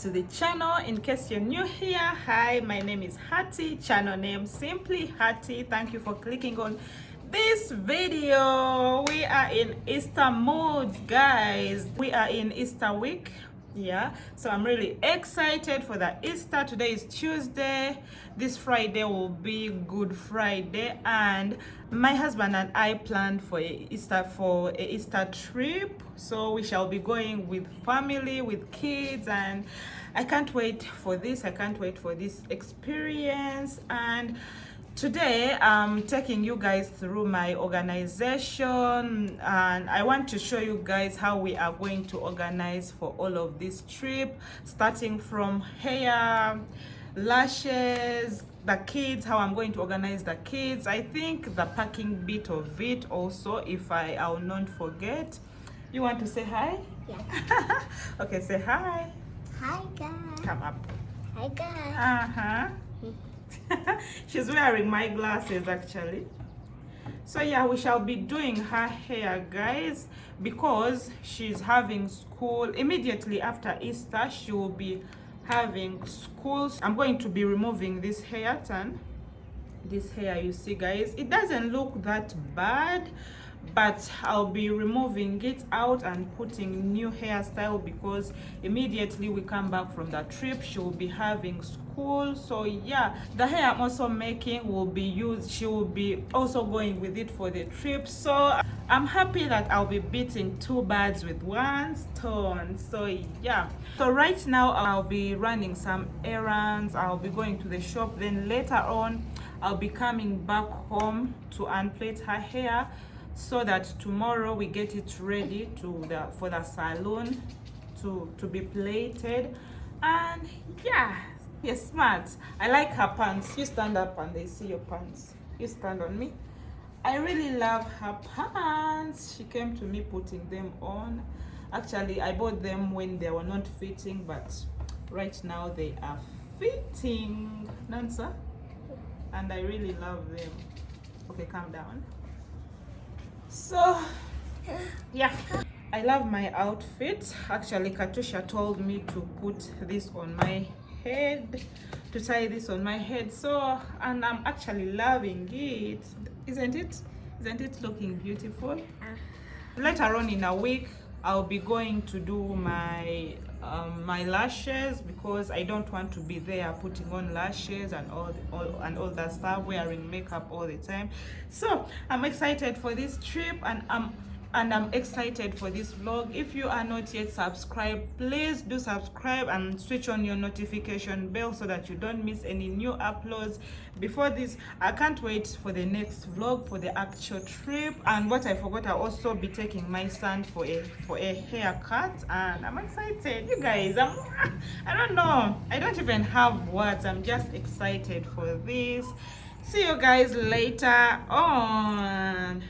to the channel. In case you're new here, hi, my name is Hatie, channel name simply Hatie. Thank you for clicking on this video. We are in Easter mood, guys. We are in Easter week. Yeah, so I'm really excited for the Easter. Today is Tuesday. This Friday will be Good Friday, and my husband and I planned for a Easter trip. So we shall be going with family, with kids, and I can't wait for this. I can't wait for this experience. And today I'm taking you guys through my organization, and I want to show you guys how we are going to organize for all of this trip, starting from hair, lashes, the kids, how I'm going to organize the kids. I think the packing bit of it also, if I'll not forget. You want to say hi? Yeah. Okay, say hi. Hi guys. Come up. Hi guys. She's wearing my glasses actually. So yeah, we shall be doing her hair, guys, because she's having school immediately after Easter. She will be having school. I'm going to be removing this hair turn. This hair, you see, guys, it doesn't look that bad, but I'll be removing it out and putting new hairstyle because immediately we come back from the trip, she will be having school. So yeah, the hair I'm also making will be used. She will be also going with it for the trip. So I'm happy that I'll be beating two birds with one stone. So yeah, so right now I'll be running some errands. I'll be going to the shop, then later on I'll be coming back home to unplait her hair, so that tomorrow we get it ready for the salon to be plated. And yeah, you're smart. I like her pants. You stand up and they see your pants. You stand on me. I really love her pants. She came to me putting them on. Actually, I bought them when they were not fitting, but right now they are fitting. Nansa? And I really love them. Okay, calm down. So yeah, I love my outfit. Actually, Katusha told me to put this on my head, to tie this on my head. So, and I'm actually loving it. Isn't it looking beautiful? Later on in a week I'll be going to do my lashes, because I don't want to be there putting on lashes and all that stuff, wearing makeup all the time. So I'm excited for this trip, and I'm excited for this vlog. If you are not yet subscribed, please do subscribe and switch on your notification bell so that you don't miss any new uploads before this. I can't wait for the next vlog, for the actual trip. And what I forgot, I'll also be taking my son for a haircut, and I'm excited. You guys, I don't know, I don't even have words. I'm just excited for this. See you guys later on.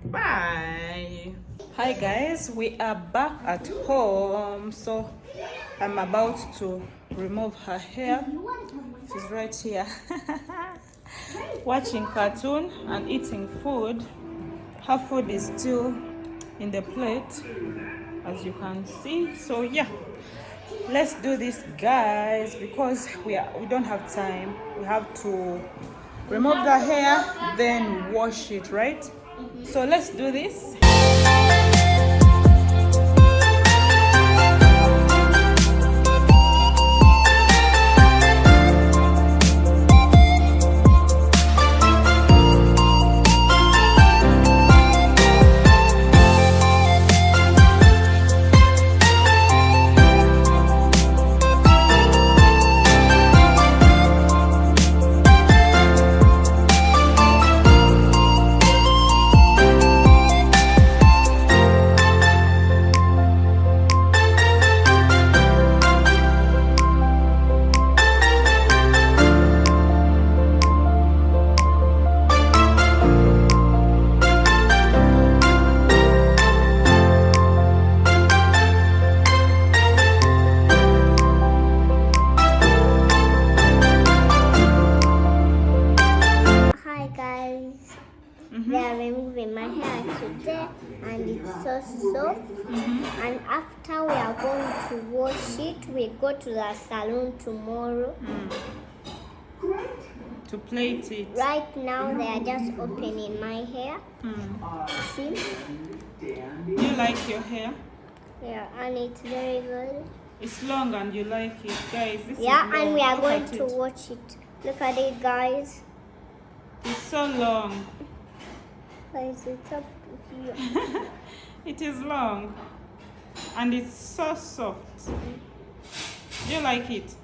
Bye. Hi guys, we are back at home. So I'm about to remove her hair. She's right here watching cartoon and eating food. Her food is still in the plate, as you can see. So yeah, let's do this, guys, because we don't have time. We have to remove the hair, then wash it, right? So let's do this. there and it's so soft. And after we are going to wash it, we go to the salon tomorrow. To plait it. Right now they are just opening my hair. See? Do you like your hair? Yeah, and it's very good. It's long and you like it, guys. This Yeah, is long. and we are Look going at to it. watch it. Look at it, guys. It's so long. Guys, it's up to here. It is long and it's so soft. Do you like it?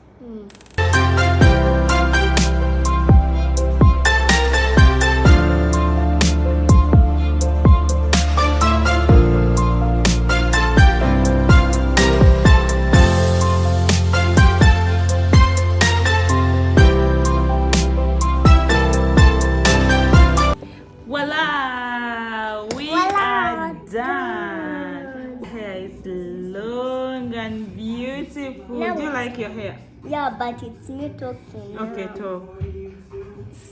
Voila! We are done. Hair is long and beautiful. Now Do you like your hair? Yeah, but it's me talking. Okay, now. talk.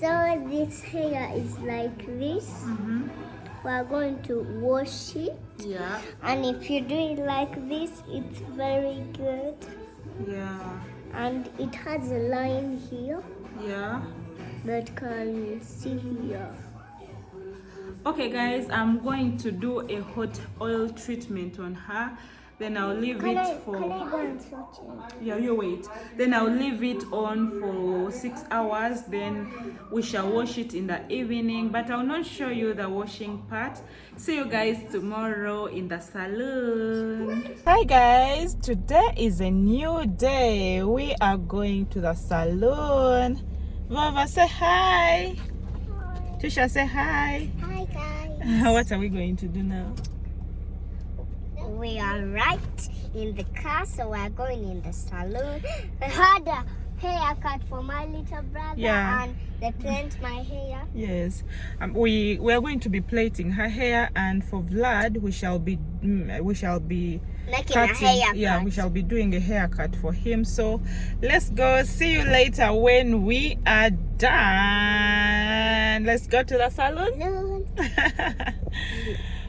So this hair is like this. We are going to wash it. Yeah. And if you do it like this, it's very good. Yeah. And it has a line here Yeah. that can see here. Okay, guys, I'm going to do a hot oil treatment on her. Then I'll leave Can I for. go and touch it? Yeah, you wait. Then I'll leave it on for 6 hours. Then we shall wash it in the evening. But I'll not show you the washing part. See you guys tomorrow in the salon. Hi guys, today is a new day. We are going to the salon. Vava, say hi. Tisha, say hi. Hi guys. What are we going to do now? We are right in the car, so we are going in the salon. I had a haircut for my little brother, Yeah. and they plait my hair. Yes, we are going to be plaiting her hair, and for Vlad we shall be Making cutting. a haircut. Yeah, we shall be doing a haircut for him. So let's go. See you later when we are done. Let's go to the salon.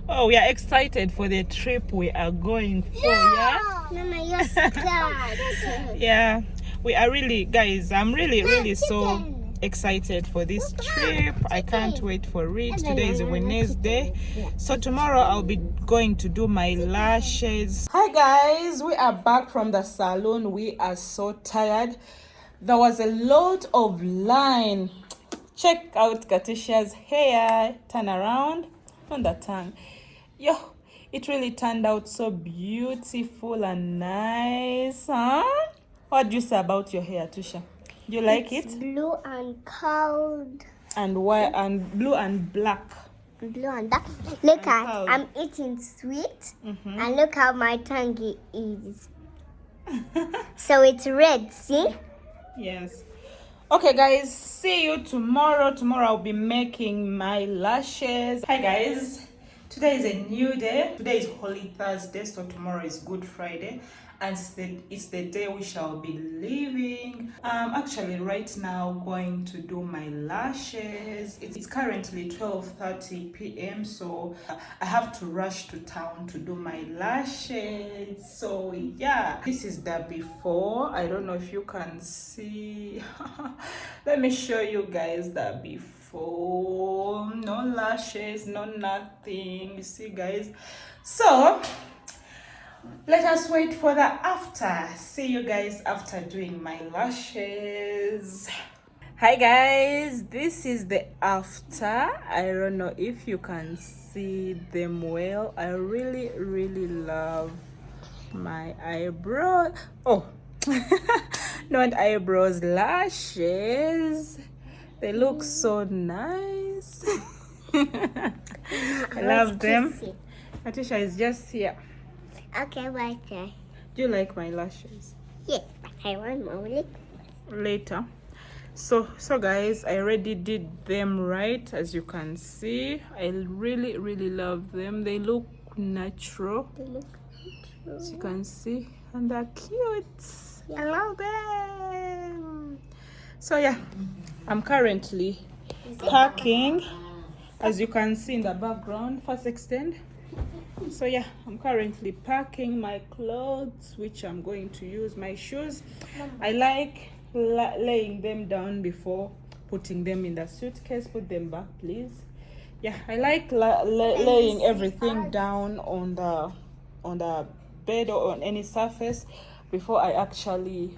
Oh, we are excited for the trip we are going for. Yeah. Mama, you're scared. Yeah, we are really, guys. I'm really so chicken. excited for this trip. I can't wait for it. Today is Wednesday, so tomorrow I'll be going to do my lashes. Hi guys, we are back from the salon. We are so tired. There was a lot of line. Check out Katisha's hair. Turn around on the tongue. Yo, it really turned out so beautiful and nice, huh? What do you say about your hair, Tisha? Do you like It's it? blue and cold. And white and blue and black. Blue and dark. Look at, cold. I'm eating sweet, and look how my tongue is. So it's red, see? Yes. Okay guys, see you tomorrow. Tomorrow I'll be making my lashes. Hi guys, today is a new day. Today is Holy Thursday, so tomorrow is Good Friday, and it's the day we shall be leaving. Actually right now going to do my lashes. It's currently 12:30 p.m. so I have to rush to town to do my lashes. So yeah, this is the before. I don't know if you can see. Let me show you guys the before. No lashes, no nothing. You see guys, so let us wait for the after. See you guys after doing my lashes. Hi guys, this is the after. I don't know if you can see them well. I really love my eyebrow. Oh, not eyebrows, lashes. They look so nice. I love them. Katisha is just here. Okay, right there. Do you like my lashes? Yes, but I want more Later. So guys, I already did them right, as you can see. I really love them. They look natural, They look as you can see, and they're cute. I love them. So yeah, I'm currently packing as you can see in the background. First extend. So yeah, I'm currently packing my clothes, which I'm going to use. My shoes, I like laying them down before putting them in the suitcase. Put them back, please. Yeah, I like laying everything down on the bed or on any surface before I actually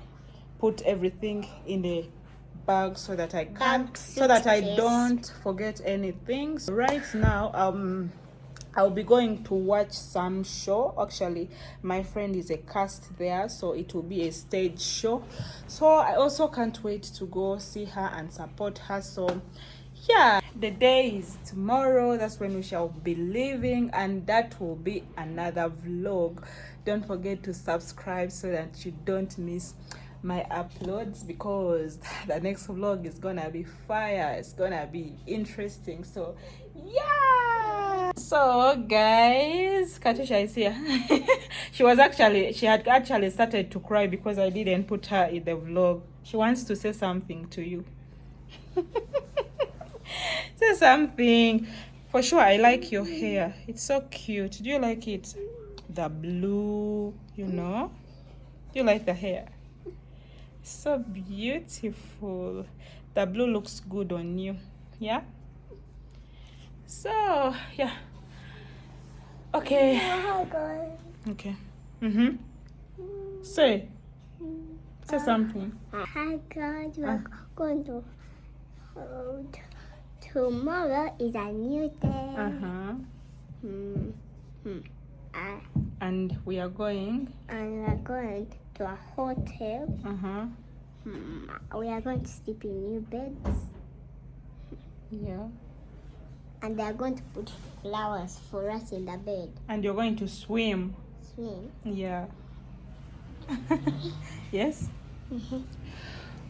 put everything in the bag, so that I don't forget anything. So right now I'll be going to watch some show. Actually, my friend is a cast there, so it will be a stage show. So I also can't wait to go see her and support her. So yeah, the day is tomorrow. That's when we shall be leaving, and that will be another vlog. Don't forget to subscribe so that you don't miss my uploads, because the next vlog is gonna be fire. It's gonna be interesting. So yeah, so guys, Katusha is here. she had actually started to cry because I didn't put her in the vlog. She wants to say something to you. Say something. For sure, I like your hair. It's so cute. Do you like it? The blue, you know? Do you like the hair? So beautiful. The blue looks good on you. Yeah? So, yeah. Okay. Okay. Say something. Hi guys, we're going to tomorrow is a new day. And we are going to a hotel. We are going to sleep in new beds. Yeah. And they are going to put flowers for us in the bed. And you're going to swim. Swim. Yeah. Yes.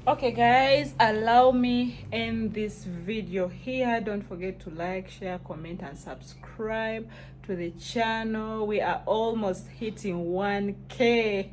Okay guys, allow me end this video here. Don't forget to like, share, comment and subscribe to the channel. We are almost hitting 1K.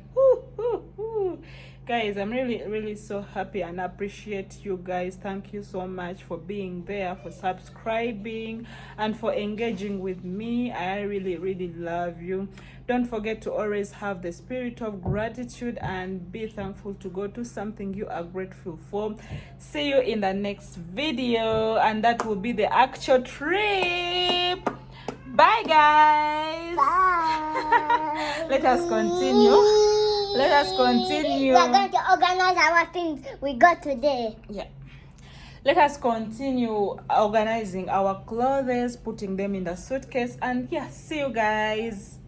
Guys, I'm really so happy and appreciate you guys. Thank you so much for being there, for subscribing and for engaging with me. I really love you. Don't forget to always have the spirit of gratitude and be thankful to go to something you are grateful for. See you in the next video, and that will be the actual trip. Bye guys. Bye. Let us continue. We're going to organize our things we got today. Yeah. Let us continue organizing our clothes, putting them in the suitcase, and yeah, see you guys.